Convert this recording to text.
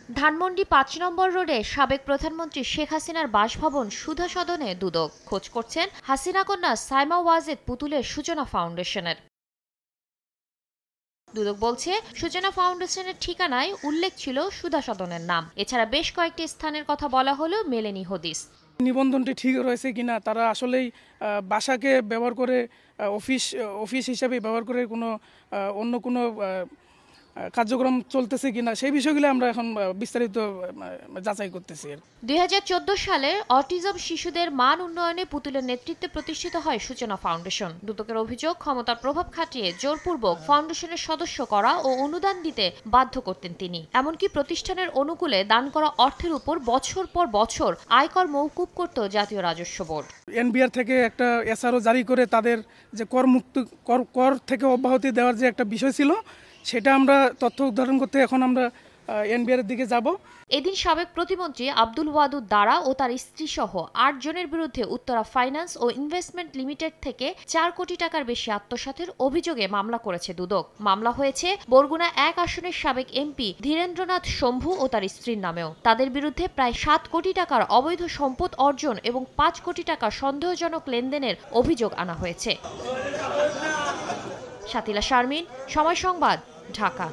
ধানমন্ডি ৫ নম্বর রোডে সাবেক প্রধানমন্ত্রী শেখ হাসিনার বাসভবন সুধা সদনে দুদক খোঁজ করছেন হাসিনা কন্যা সাইমা ওয়াজেদ পুতুলের সূচনা ফাউন্ডেশনের। দুদক বলছে, সূচনা ফাউন্ডেশনের ঠিকানায় উল্লেখ ছিল সুধা সদনের নাম। এছাড়া বেশ কয়েকটি স্থানের কথা বলা হলেও মেলেনি হদিস। নিবন্ধনটি ঠিক রয়েছে কিনা, তারা আসলেই বাসাকে ব্যবহার করে অফিস হিসাবে ব্যবহার করে অন্য কোনো কার্যক্রম চলতেছে কিনা, সেই বিষয়গুলো আমরা এখন বিস্তারিত যাচাই করতেছি। ২০১৪ সালে অটিজম শিশুদের মান উন্নয়নে পুতুলের নেতৃত্বে প্রতিষ্ঠিত হয় সূচনা ফাউন্ডেশন। দুদকের অভিযোগ, ক্ষমতার প্রভাব খাটিয়ে জোরপূর্বক ফাউন্ডেশনের সদস্য করা ও অনুদান দিতে বাধ্য করতেন তিনি। এমনকি প্রতিষ্ঠানের অনুকূলে দান করা অর্থের উপর বছর পর বছর আয়কর মওকুফ করত জাতীয় রাজস্ব বোর্ড। এনবিআর থেকে একটা এসআরও জারি করে তাদের যে কর থেকে অব্যাহতি দেওয়ার যে একটা বিষয় ছিল, সেটা আমরা তথ্য উদ্ধারণ করতে এখন আমরা এনবিআর এর দিকে যাব। এদিন সাবেক প্রতিমন্ত্রী আব্দুল ওয়াদুদ দারা ও তার স্ত্রী সহ ৮ জনের বিরুদ্ধে উত্তরা ফাইন্যান্স ও ইনভেস্টমেন্ট লিমিটেড থেকে ৪ কোটি টাকার বেশি আত্মসাতের অভিযোগে মামলা করেছে দুদক। মামলা হয়েছে বরগুনা ১ আসনের সাবেক এমপি ধীরেন্দ্রনাথ শম্ভু ও তার স্ত্রীর নামেও। তাদের বিরুদ্ধে প্রায় ৭ কোটি টাকার অবৈধ সম্পদ অর্জন এবং ৫ কোটি টাকা সন্দেহজনক লেনদেনের অভিযোগ আনা হয়েছে। শাতিলা শারমিন, সময় সংবাদ, ঢাকা।